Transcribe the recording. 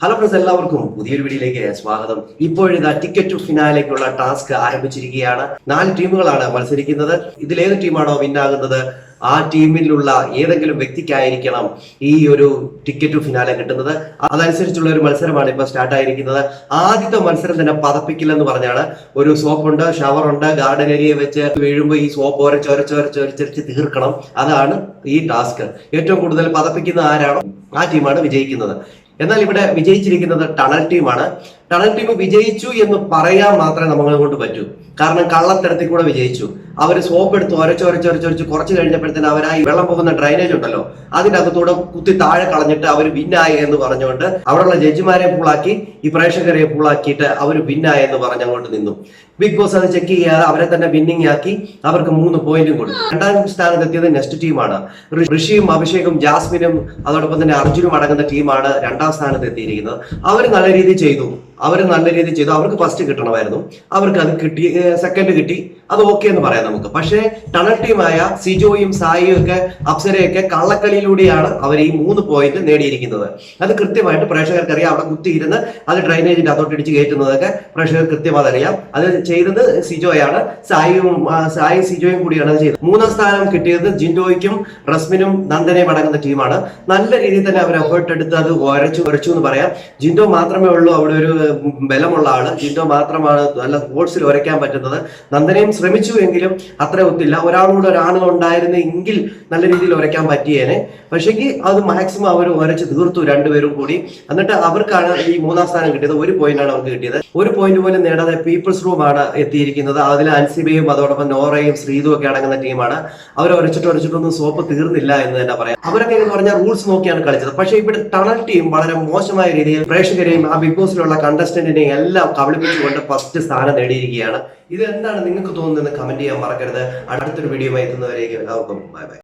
Hello friends, എല്ലാവർക്കും പുതിയൊരു വീഡിയോയിലേക്ക് സ്വാഗതം. ഇപ്പോഴിതാ ടിക്കറ്റ് ടു ഫിനാലേക്കുള്ള ടാസ്ക് ആരംഭിച്ചിരിക്കുകയാണ്. 4 ടീമുകളാണ് മത്സരിക്കുന്നത്. ഇതിലേത് ടീമാണോ വിന്നാകുന്നത് ആ ടീമിലുള്ള ഏതെങ്കിലും വ്യക്തിക്കായിരിക്കണം ഈ ഒരു ടിക്കറ്റ് ടു ഫിനാലെ കിട്ടുന്നത്. അതനുസരിച്ചുള്ള ഒരു മത്സരമാണ് ഇപ്പൊ സ്റ്റാർട്ട് ആയിരിക്കുന്നത്. ആദ്യത്തെ മത്സരം തന്നെ പതപ്പിക്കില്ലെന്ന് പറഞ്ഞാണ്. ഒരു സോപ്പുണ്ട്, ഷവറുണ്ട്, ഗാർഡൻ ഏരിയ വെച്ച് വീഴുമ്പോൾ ഈ സോപ്പ് ഒരച്ചൊരച്ചൊരച്ചൊരച്ച് തീർക്കണം. അതാണ് ഈ ടാസ്ക്. ഏറ്റവും കൂടുതൽ പതപ്പിക്കുന്ന ആരാണോ ആ ടീമാണ് വിജയിക്കുന്നത്. എന്നാൽ ഇവിടെ വിജയിച്ചിരിക്കുന്നത് ടണൽ ടീമാണ്. ടണൽ ടീം വിജയിച്ചു എന്ന് പറയാൻ മാത്രമേ നമ്മളെ കൊണ്ട് പറ്റൂ. കാരണം കള്ളത്തരത്തിൽ കൂടെ വിജയിച്ചു. അവര് സോപ്പ് എടുത്ത് ഒരച്ചൊരച്ചൊരച്ചൊരച്ച് കുറച്ച് കഴിഞ്ഞപ്പോഴത്തേന് അവരായി വെള്ളം പോകുന്ന ഡ്രൈനേജ് ഉണ്ടല്ലോ, അതിന്റെ അകത്തൂടെ കുത്തി താഴെ കളഞ്ഞിട്ട് അവർ വിന്നായി എന്ന് പറഞ്ഞുകൊണ്ട് അവിടെയുള്ള ജഡ്ജിമാരെ പൂളാക്കി ഈ പ്രേക്ഷകരെ പൂളാക്കിയിട്ട് അവർ വിന്നായി എന്ന് പറഞ്ഞങ്ങോട്ട് നിന്നു. ബിഗ് ബോസ് അത് ചെക്ക് ചെയ്യാതെ അവരെ തന്നെ വിന്നിങ് ആക്കി അവർക്ക് 3 പോയിന്റും കൊടുത്തു. 2ാം സ്ഥാനത്തെത്തിയത് നെക്സ്റ്റ് ടീമാണ്. ഋഷിയും അഭിഷേകും ജാസ്മിനും അതോടൊപ്പം തന്നെ അർജുനും അടങ്ങുന്ന ടീമാണ് 2ാം സ്ഥാനത്ത് എത്തിയിരിക്കുന്നത്. അവർ നല്ല രീതിയിൽ ചെയ്തു. അവർക്ക് ഫസ്റ്റ് കിട്ടണമായിരുന്നു. അവർക്ക് അത് കിട്ടി, സെക്കൻഡ് കിട്ടി. അത് ഓക്കെ എന്ന് പറയാം നമുക്ക്. പക്ഷേ ടണൽ ടീമായ സിജോയും സായിയും ഒക്കെ അപ്സരയൊക്കെ കള്ളക്കളിയിലൂടെയാണ് അവർ ഈ 3 പോയിന്റ് നേടിയിരിക്കുന്നത്. അത് കൃത്യമായിട്ട് പ്രേക്ഷകർക്കറിയാം. അവിടെ കുത്തിയിരുന്ന് അത് ഡ്രൈനേജിന്റെ അകത്തോട്ടിടിച്ച് കയറ്റുന്നതൊക്കെ പ്രേക്ഷകർ കൃത്യമായി അറിയാം. അത് ചെയ്തത് സിജോയാണ്. സായും സിജോയും കൂടിയാണ് അത് ചെയ്തത്. 3ാം സ്ഥാനം കിട്ടിയത് ജിൻഡോയ്ക്കും റസ്മിനും നന്ദനയും അടങ്ങുന്ന ടീമാണ്. നല്ല രീതിയിൽ തന്നെ അവർ എഫേർട്ട് എടുത്ത് അത് ഉരച്ചു എന്ന് പറയാം. ജിൻഡോ മാത്രമേ ഉള്ളൂ അവിടെ ഒരു ബലമുള്ള ആള്. ജിൻഡോ മാത്രമാണ് നല്ല സ്പോർട്സിൽ ഉരയ്ക്കാൻ പറ്റുന്നത്. നന്ദനയും ശ്രമിച്ചു എങ്കിലും അത്ര ഒത്തില്ല. ഒരാളും ഉണ്ടായിരുന്നെങ്കിൽ നല്ല രീതിയിൽ ഉരയ്ക്കാൻ പറ്റിയേനെ. പക്ഷേ അത് മാക്സിമം അവർ ഉരച്ച് തീർത്തു രണ്ടുപേരും കൂടി. എന്നിട്ട് അവർക്കാണ് ഈ 3ാം സ്ഥാനം കിട്ടിയത്. 1 പോയിന്റാണ് അവർക്ക് കിട്ടിയത്. 1 പോയിന്റ് പോലും നേടാതെ പീപ്പിൾസ് റൂം ആണ് എത്തിയിരിക്കുന്നത്. അതിൽ അൻസിബയും അതോടൊപ്പം നോറയും ശ്രീതും ഒക്കെ അടങ്ങുന്ന ടീമാണ്. അവർ ഉരച്ചിട്ടൊന്നും സോപ്പ് തീർന്നില്ല എന്ന് തന്നെ പറയാം. അവരൊക്കെ എന്ന് പറഞ്ഞാൽ റൂൾസ് നോക്കിയാണ് കളിച്ചത്. പക്ഷേ ഇവിടെ ടണൽ ടീം വളരെ മോശമായ രീതിയിൽ പ്രേക്ഷകരെയും ആ ബിഗ് ബോസിലുള്ള കണ്ടസ്റ്റന്റിനെയും എല്ലാം കബളിപ്പിച്ചുകൊണ്ട് ഫസ്റ്റ് സ്ഥാനം നേടിയിരിക്കുകയാണ്. ഇത് എന്താണ് നിങ്ങൾക്ക് തോന്നുന്നത്? കമന്റ് ചെയ്യാൻ മറക്കരുത്. അടുത്തൊരു വീഡിയോ എത്തുന്നവരേക്കും എല്ലാവർക്കും ബൈ ബൈ.